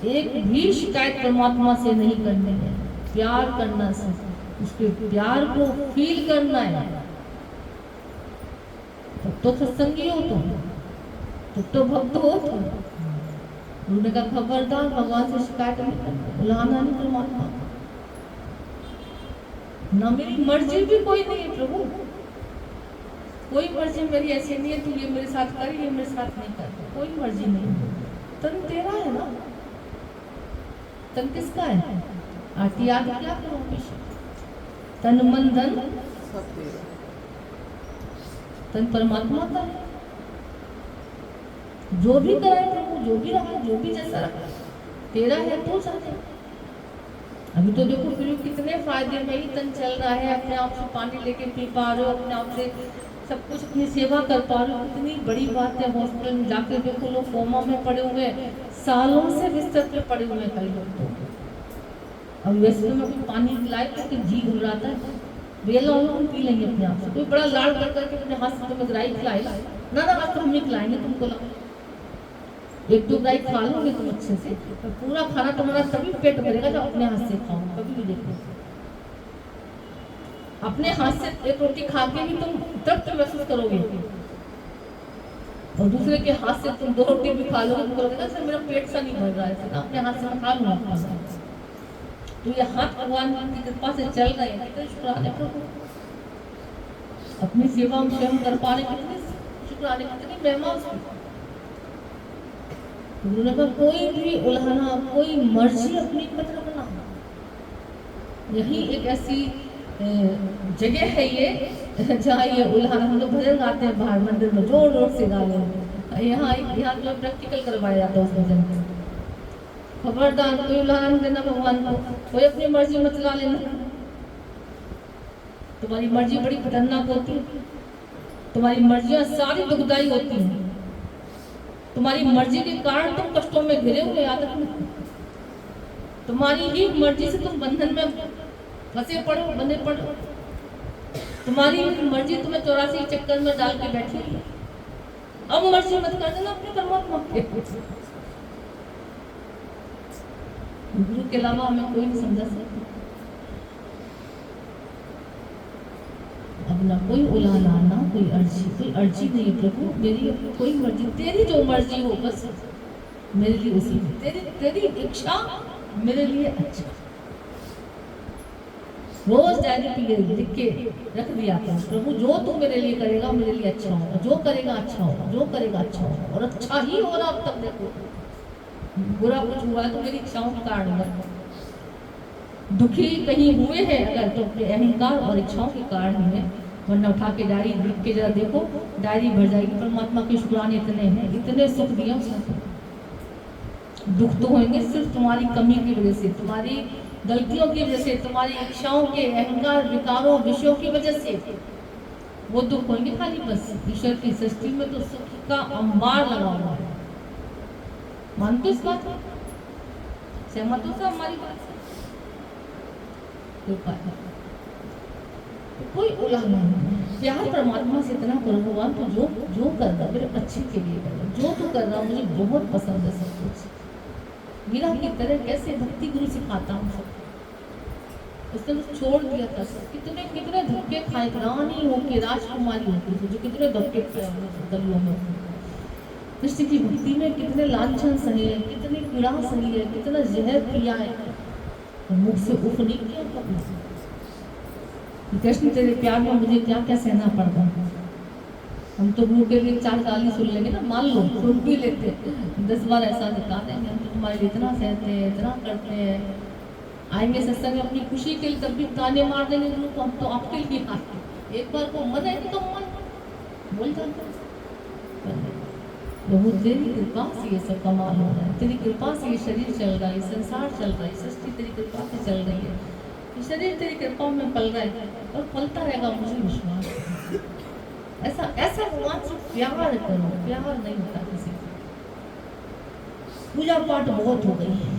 A: एक भी शिकायत परमात्मा से नहीं करनी है, प्यार करना से, उसके प्यार को फील करना है। तो सत्संगी हो तो भक्त हो तुम। उन्होंने कहा खबरदार भगवान से शिकायत नहीं करना, उलाहना नहीं परमात्मा, ना मेरी मर्जी भी कोई नहीं है प्रभु, कोई मर्जी मेरी ऐसी नहीं है तू ये मेरे साथ कर, ये मेरे साथ नहीं कर, कोई मर्जी नहीं है। तन तेरा है ना, तन किसका है, आती याद क्या करो हमेशा, तन मन धन सब तेरा, तन परमात्मा का है। जो भी कराए प्रभु, जो भी रहा, जो भी जैसा रखा तेरा है तो चाहते। अभी तो देखो फिर कितने फायदे में ही तन चल रहा है, अपने आप से पानी लेके पी पा रहे हो, अपने आप से सब कुछ अपनी सेवा कर पा रहे हो, कितनी बड़ी बात है। हॉस्पिटल में जाके देखो लोग कोमा में पड़े हुए, सालों से बिस्तर पे पड़े हुए कई लोग तो। अब वैसे में कोई पानी पिलाए तो जी घबराता है, बेला हम पी लेंगे अपने आप से, कोई बड़ा लाड़ कर करके अपने हाथ से तुम्हें ग्राही खिलाए ना, आज तो हम नहीं खिलाएंगे तुमको, एक दो बाइट खा लोगे तुम अच्छे से, तो पूरा खाना तुम्हारा तभी पेट भरेगा जब अपने हाथ से खाओ। कभी भी देखो, अपने हाथ से एक रोटी खा के भी तुम तृप्त महसूस करोगे, और दूसरे के हाथ से तुम 2 रोटी भी खा लोगे, तुमको लगेगा सर मेरा पेट सा नहीं भर रहा है, ना अपने हाथ से खा लूंगा। तो ये हाथ भगवान की कृपा से चल रहे हैं, कितने शुक्राने प्रभु, अपनी सेवा हम स्वयं कर पा रहे, कितने शुक्राने, कितनी महिमा उसकी। गुरु ने कहा कोई भी उल्हाना, कोई मर्जी अपनी मत रखना। यही एक ऐसी जगह है ये जहाँ ये उल्हाना, हम लोग भजन गाते हैं बाहर मंदिर में, जोर जोर से गा रहे, यहाँ जो प्रैक्टिकल करवाया जाता है उस भजन में। खबरदार कोई उल्हाना नहीं देना भगवान को, कोई अपनी मर्जी मत गा लेना। तुम्हारी मर्जी बड़ी खतरनाक होती है, तुम्हारी मर्जियां सारी दुखदाई होती हैं, तुम्हारी मर्जी के कारण तुम कष्टों में घिरे हुए, याद रखना। तुम्हारी ही मर्जी से तुम बंधन में फंसे पड़ो, बंधे पड़ो, तुम्हारी मर्जी तुम्हें 84 चक्कर में डाल के बैठी। अब मर्जी मत कर देना अपने परमात्मा के। गुरु के अलावा हमें कोई नहीं समझा सकता। अब ना कोई उलाना, ना कोई अर्जी नहीं है प्रभु, मेरी कोई मर्जी, तेरी जो मर्जी हो बस मेरे लिए उसी, तेरी इच्छा मेरे लिए अच्छा। रोज डायरी पे लिख के रख दिया था, प्रभु जो तू मेरे लिए करेगा मेरे लिए अच्छा होगा, जो करेगा अच्छा होगा, जो करेगा अच्छा होगा, और अच्छा ही हो रहा अब तक। देखो बुरा कुछ हुआ है तो मेरी इच्छाओं के कारण है, दुखी कहीं हुए हैं अगर तो अपने अहंकार और इच्छाओं के कारण ही है, वरना उठा के डायरी लिख के जरा देखो, डायरी भर जाएगी। परमात्मा के शुक्राने इतने हैं, इतने सुख दिया उसने। दुख तो होंगे सिर्फ तुम्हारी कमी की वजह से, तुम्हारी गलतियों की वजह से, तुम्हारी इच्छाओं के अहंकार विकारों विषयों की वजह से वो दुख होंगे खाली। बस ईश्वर की सृष्टि में तो सुख का अंबार लगा हुआ है। मानते इस बात में, सहमत हो सब हमारी बात से? तो कोई उलाहना नहीं, प्यार परमात्मा से इतना करो भगवान तो जो कर रहा मेरे अच्छे के लिए कर रहा, जो तू कर रहा मुझे बहुत पसंद है सब कुछ। मीरा की तरह कैसे भक्ति गुरु सिखाता हूँ सब, उसने तो छोड़ दिया था सब। कितने धक्के खाए, रानी होके राजकुमारी होती थी जो कितने धक्के खाए दलियों में, कृष्ण की भक्ति में कितने लांछन सहे है, कितनी पीड़ा सही है, कितना जहर पिया है, मुख से उफ नहीं किया कभी। कृष्ण तेरे प्यार में मुझे क्या क्या सहना पड़ रहा। हम तो गुरु के लिए 4 गाली सुन लेंगे ना, मान लो सुन भी लेते, 10 बार ऐसा दिखा देंगे हम तो तुम्हारे लिए इतना सहते हैं, इतना करते हैं, आएंगे सत्संग में अपनी खुशी के लिए तब भी ताने मार देंगे गुरु को, हम तो आपके लिए आते। एक बार को मन है तो मन बोल जाते। प्रभु तेरी कृपा से ये सब कमाल हो रहा है, तेरी कृपा से ये शरीर चल रहा है, संसार चल रहा है, सृष्टि तेरी कृपा से चल रही है, ये शरीर तेरी कृपा में पल रहा है और पलता रहेगा, मुझे विश्वास। ऐसा भगवान से प्यार करो, प्यार नहीं होता किसी को। पूजा पाठ बहुत हो गई है,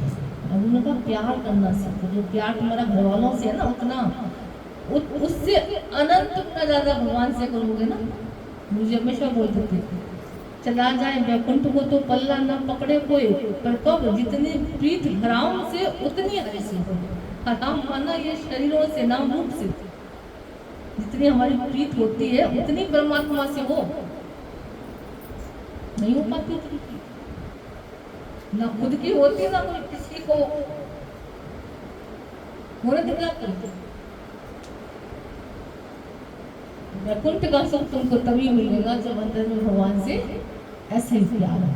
A: अब उनका प्यार करना सीखो। जो प्यार तुम्हारा घर वालों से है ना, उतना उससे अनंत उतना ज्यादा भगवान से करोगे ना। मुझे हमेशा बोलते थे चला जाए वैकुंठ को तो पल्ला न पकड़े कोई, पर कब जितनी प्रीत हराम से उतनी हरी हो। हराम माना ये शरीरों से नाम रूप से, जितनी हमारी प्रीत होती है उतनी परमात्मा से हो नहीं हो पाती, ना खुद की होती ना कोई किसी को होने दिखलाती। वैकुंठ का सुख तुमको तभी मिलेगा जब अंदर में भगवान से ऐसे ही प्यार हो।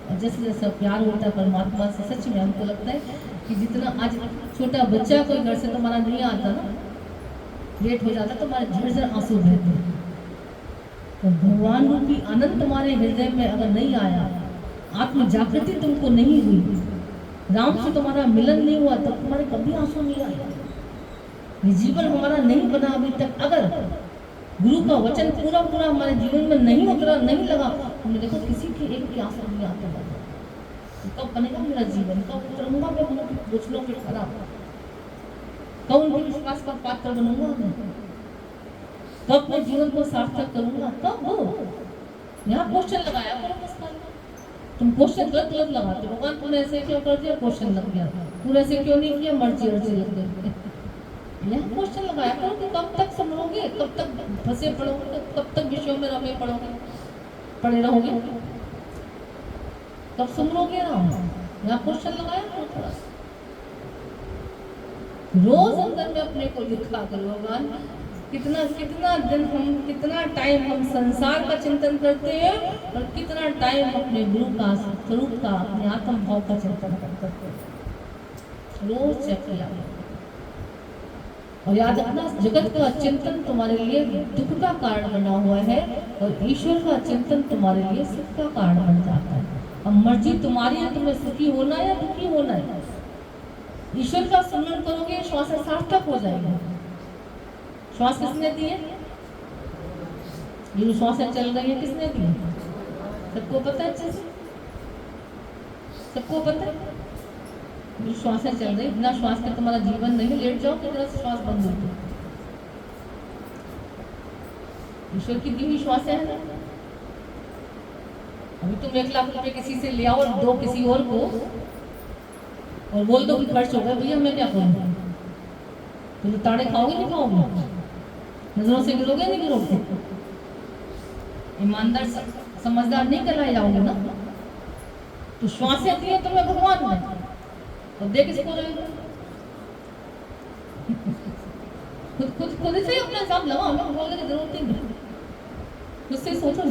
A: और जैसे जैसा प्यार होता है परमात्मा से, सच में हमको लगता है कि जितना आज छोटा बच्चा कोई घर से तुम्हारा नहीं आता ना, लेट हो जाता तो तुम्हारे झरझर आंसू बहते हैं। तो भगवान रूपी आनंद तुम्हारे हृदय में अगर नहीं आया, आत्म जागृति तुमको नहीं हुई, राम से तुम्हारा मिलन नहीं हुआ, तब तुम्हारे कभी आंसू नहीं आए। ये जीवन हमारा नहीं बना अभी तक, अगर गुरु का वचन पूरा हमारे जीवन में नहीं उतरा, नहीं लगा, हमने देखो किसी के एक के आंसू नहीं आते। तो कब बनेगा मेरा जीवन, कब उतरूंगा मैं उनके घुटनों पे खड़ा, कब उनके विश्वास का पात्र बनूंगा मैं, कब अपने जीवन को सार्थक करूंगा, कब हो। यहाँ क्वेश्चन लगाया करो बस खाली। तुम क्वेश्चन गलत गलत लगाते हो, भगवान तूने ऐसे क्यों कर दिया, क्वेश्चन लग गया, तूने ऐसे क्यों नहीं किया, मर्जी अर्जी लग गई। यहाँ क्वेश्चन लगाया करो कि कब तक संभलोगे, कब तक फंसे पड़ोगे, कब तक विषयों में रमे पड़े रहोगे, कब संभलोगे ना। यहाँ क्वेश्चन लगाया करो थोड़ा सा, रोज अंदर में अपने को लिखा करो भगवान कितना दिन हम, कितना टाइम हम संसार का चिंतन करते हैं और कितना टाइम अपने गुरु का स्वरूप का, अपने आत्म भाव का चिंतन करते हैं। रोज चेक किया और याद रखना, जगत का चिंतन तुम्हारे लिए दुख का कारण बना हुआ है और ईश्वर का चिंतन तुम्हारे लिए सुख का कारण बन जाता है। अब मर्जी तुम्हारी है, तुम्हें सुखी होना या दुखी होना है। ईश्वर का स्मरण करोगे, श्वास सार्थक हो जाएगा। श्वास किसने दी है, ये जो श्वासें चल रही है किसने दी है, सबको पता है, अच्छे से सबको पता है। जो श्वासें चल रही, बिना श्वास के तुम्हारा जीवन नहीं। लेट जाओ तो जरा श्वास बंद हो गई, ईश्वर की दी हुई श्वासें हैं ना। अभी तुम 1 लाख रुपए किसी से ले आओ और दो किसी और को और बोल दो कि खर्च हो गया, भैया मैं क्या करूँ, तो ताड़े खाओगे नहीं खाओगे, नजरों से गिरोगे नहीं गिरोगे, ईमानदार समझदार नहीं कहलाए जाओगे ना। तो श्वासें दी है तुम्हें भगवान ने, और देख इसको रहे खुद से ही अपना हिसाब लगाओ, हमें बोलने की जरूरत नहीं, खुद से सोचो।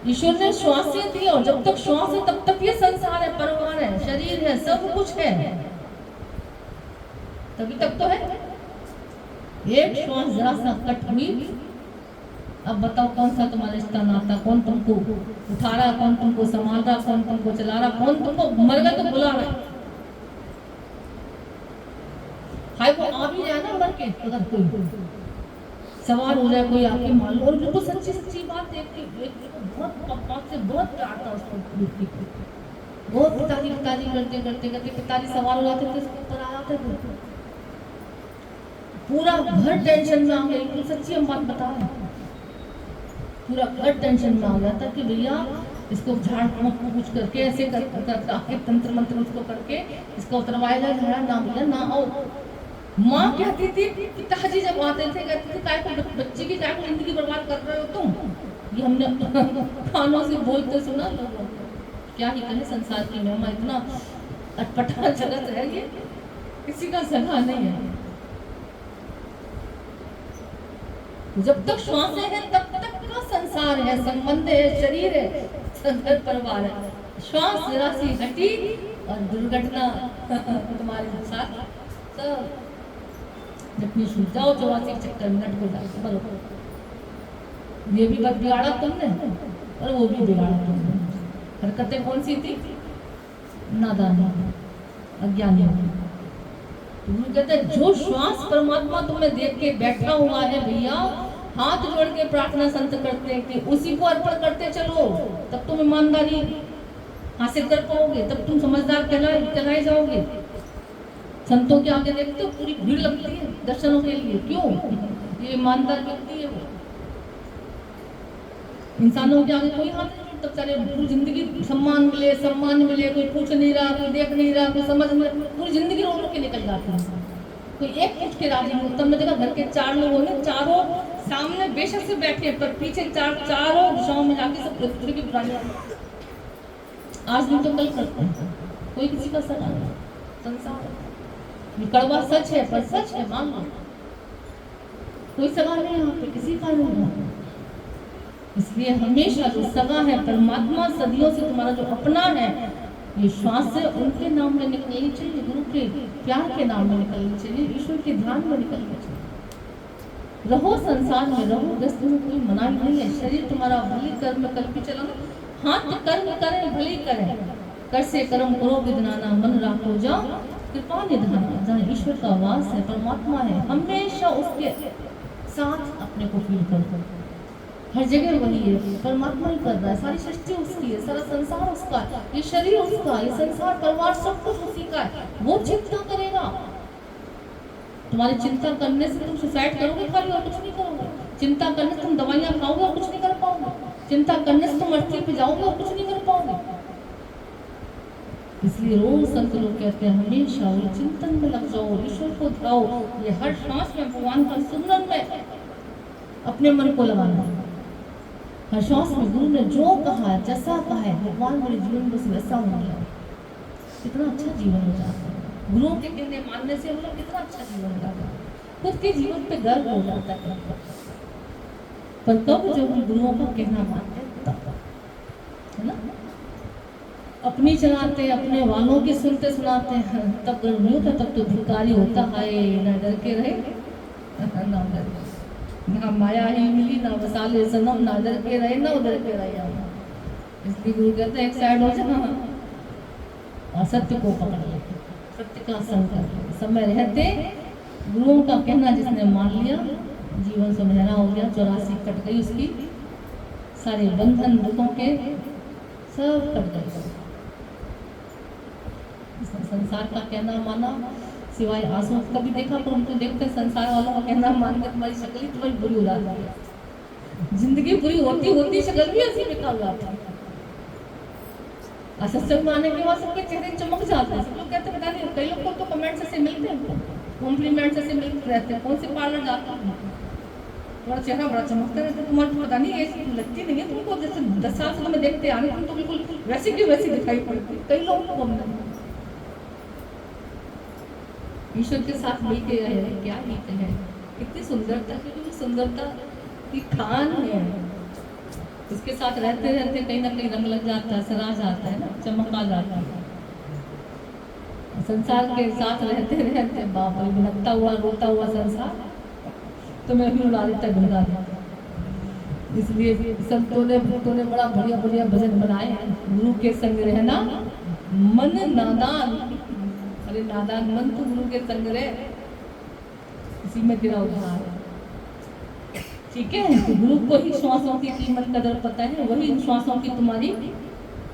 A: ईश्वर ने श्वासें दी और जब तक श्वास है तब तक ये संसार है, परिवार है, शरीर है, सब कुछ है, तभी तक तो है। एक श्वास जरा सा कट हुई, अब बताओ कौन सा तुम्हारा रिश्ता नाता, कौन तुमको उठा रहा, कौन तुमको संभाल रहा, कौन तुमको चला रहा, कौन तुमको मर गया तो बुला रहा है। हाय वो आ भी जाए ना मर के, अगर कोई सवाल हो जाए, कोई आपकी मान लो, और बिल्कुल सच्ची बात है कि बहुत पापा से बहुत प्यार था उसको, बहुत पिताजी करते पिताजी सवाल हो जाते थे, उसके ऊपर आ जाते थे, पूरा घर टेंशन में आ गया। बिल्कुल सच्ची हम बात बता रहे हैं, पूरा घर टेंशन में आ गया था कि भैया इसको झाड़ पूछ करके ऐसे करके तंत्र मंत्र उसको करके इसको उतरवाएगा, झाड़ा ना भैया ना आओ। माँ कहती थी, पिताजी जब आते थे कहते थे काय को बच्चे की काय को जिंदगी बर्बाद कर रहे हो तुम, ये हमने कानों से बोलते सुना लोगों। क्या ही कहें, संसार की महिमा इतना अटपटा जगत है, ये किसी का सगा नहीं है। जब तक श्वासें हैं तब तक का संसार है, संबंध है, शरीर है, घर परिवार है। श्वास जरा सी हटी और दुर्घटना तुम्हारे साथ सब जब छूट जाओ, 84 चक्कर मिनट हो जाए। बरो ये भी बस बिगाड़ा तुमने और वो भी बिगाड़ा तुमने। हरकतें कौन सी थी, नादानी, अज्ञानी। कहते जो श्वास परमात्मा तुम्हें देख के बैठा हुआ है भैया, हाथ जोड़ के प्रार्थना संत करते हैं कि उसी को अर्पण करते चलो, तब तुम ईमानदारी हासिल कर पाओगे, तब तुम समझदार कहलाए जाओगे। संतों के आगे देखते हो पूरी भीड़ लगती है दर्शनों के लिए, क्यों, ये ईमानदार व्यक्ति है। वो इंसानों के आगे कोई हाथ नहीं जोड़ता, चले पूरी जिंदगी सम्मान मिले, कोई पूछ नहीं रहा, कोई देख नहीं रहा, कोई समझ नहीं रहा, पूरी जिंदगी रो रो के निकल जाती है। कोई एक पूछ के राजी नहीं। तब मैं देखा घर के 4 लोग होंगे, चारों सामने बेशक से बैठे पर पीछे चारों दिशाओं में जाके सब पृथ्वी की बुराइयां आज नहीं तो कल करते हैं। कोई किसी का सगा नहीं, संसार ये कड़वा सच है पर सच है, मान लो कोई सगा नहीं यहाँ पे, किसी का नहीं है। इसलिए हमेशा जो सगा है परमात्मा, सदियों से तुम्हारा जो अपना है, ये श्वास से उनके नाम में निकलनी चाहिए, गुरु के प्यार के नाम में निकलनी चाहिए, ईश्वर के ध्यान में निकलनी चाहिए। रहो संसार में, रहो व्यस्त में, कोई मना नहीं है। शरीर तुम्हारा भली कर्म कल भी चला, हाथ कर्म करें भली करें, कर से कर्म करो विदनाना, मन राखो जा कृपा निधाना। जहाँ ईश्वर का वास है, परमात्मा है, हमेशा उसके साथ अपने को फील करो। हर जगह वही है, परमात्मा ही कर रहा है, सारी सृष्टि उसकी है, सारा संसार उसका है, ये शरीर उसका, ये संसार परिवार सब कुछ उसी का है। वो चिंता करेगा, तुम्हारी चिंता करने से तुम सुसाइड करोगे खाली, और कुछ नहीं करोगे। चिंता करने से तुम दवाइयाँ खाओगे और कुछ नहीं कर पाओगे। चिंता करने से तुम अर्थी पे जाओगे और कुछ नहीं कर पाओगे। इसलिए रोज संत लोग कहते हैं हमेशा वो चिंतन में लग जाओ, ईश्वर को ध्याओ। ये हर सांस में भगवान का सुमरन में अपने मन को लगाना है। हर सांस में गुरु ने जो कहा है, जैसा कहा है, भगवान मेरे जीवन में बस वैसा हो गया, कितना अच्छा जीवन हो जाता है। गुरुओं के कहने मानने से हम लोग कितना अच्छा जीवन हो जाता है, खुद के जीवन पे गर्व हो जाता है। पर कब जब हम गुरुओं का कहना मानते हैं तब, है ना। अपनी चलाते, अपने वालों की सुनते सुनाते हैं तब गर्व नहीं होता, तब तो धिक्कारी होता है। ना डर के रहे ना डर, ना माया ही मिली ना वसाले सनम, ना डर के रहे ना उधर के रहे। इसलिए गुरु कहते हैं एक साइड हो जाना और सत्य को पकड़ ले, सत्य का संग कर ले। समय रहते गुरुओं का कहना जिसने मान लिया, जीवन सुनहरा हो गया, 84 कट गई उसकी, सारे बंधन दुखों के सब कट गए। संसार का कहना माना, सिवाय आंसू कभी देखा, पर हम तो देखते संसार वालों का कहना मान के तुम्हारी शक्ल ही तुम्हारी बुरी हो जाती है। जिंदगी बुरी होती होती शक्ल भी ऐसी निकाल जाती है। सत्संग में आने के बाद सबके चेहरे चमक जाते हैं। सब लोग कहते हैं पता नहीं, कई लोग को तो कमेंट्स ऐसे मिलते हैं, कॉम्प्लीमेंट्स ऐसे मिलते रहते हैं। कौन से पार्लर जाता है, तुम्हारा चेहरा बड़ा चमकता रहता है, तुम्हारी पता नहीं ऐसी लगती नहीं है तुमको, जैसे 10 साल से तुम्हें देखते आ रहे तुम तो बिल्कुल वैसी की वैसी दिखाई पड़ती। कई लोगों को ईश्वर के साथ मिलके रहे, क्या ही है, कितनी सुंदरता, क्योंकि सुंदरता की खान है। उसके साथ रहते रहते कहीं ना कहीं रंग लग जाता है, सरा जाता है ना, चमक आ जाता है। संसार के साथ रहते रहते बाप रे, भटकता हुआ रोता हुआ संसार तो मैं भी उड़ा देता, ढूंढा देता। इसलिए संतों ने भक्तों ने बड़ा बढ़िया बढ़िया भजन बनाए हैं। गुरु के संग रहना मन नादान, अरे नादान मन तो गुरु के संग रहे, इसी में तेरा उद्धार है। ठीक है, तो गुरु को ही श्वासों की कीमत कदर पता है, वही इन श्वासों की तुम्हारी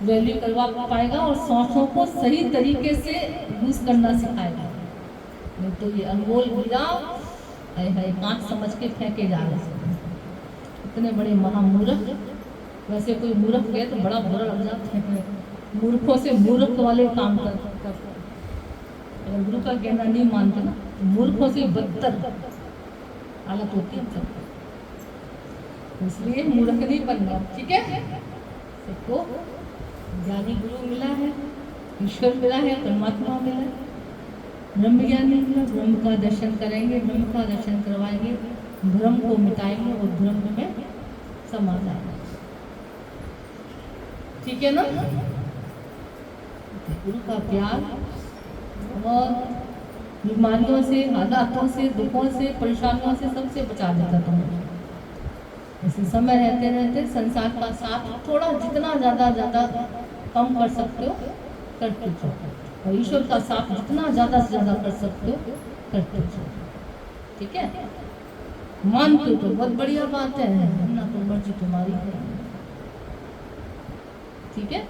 A: वैल्यू करवा पाएगा और श्वासों को सही तरीके से यूज करना सिखाएगा। नहीं तो ये अनमोल हीरा है कांच समझ के फेंके जा रहे हैं। इतने बड़े महामूर्ख, वैसे कोई मूर्ख गए तो बड़ा बुरा लग जाता है। मूर्खों से मूर्ख वाले काम करते, अगर गुरु का कहना नहीं मानते ना, मूर्खों से बदतर हालत होती है सबको। इसलिए मूर्ख नहीं बनना, ठीक है। सबको ज्ञानी गुरु मिला है, ईश्वर मिला है, परमात्मा मिला है, ब्रह्म ज्ञानी मिला, ब्रह्म का दर्शन करेंगे, ब्रह्म का दर्शन करवाएंगे, भ्रम को मिटाएंगे और ब्रह्म में समा जाएंगे। ठीक है ना। गुरु का प्यार और बीमारियों से, हालातों से, दुखों से, परेशानियों से सबसे बचा देता तुम्हें। इसी समय रहते रहते संसार का साथ थोड़ा जितना ज़्यादा कम कर सकते हो करते जाओ, और ईश्वर का साथ जितना ज़्यादा से ज़्यादा कर सकते हो करते जाओ। ठीक है, मानते तो बहुत बढ़िया बात है, ना तो मर्जी तुम्हारी है। ठीक है।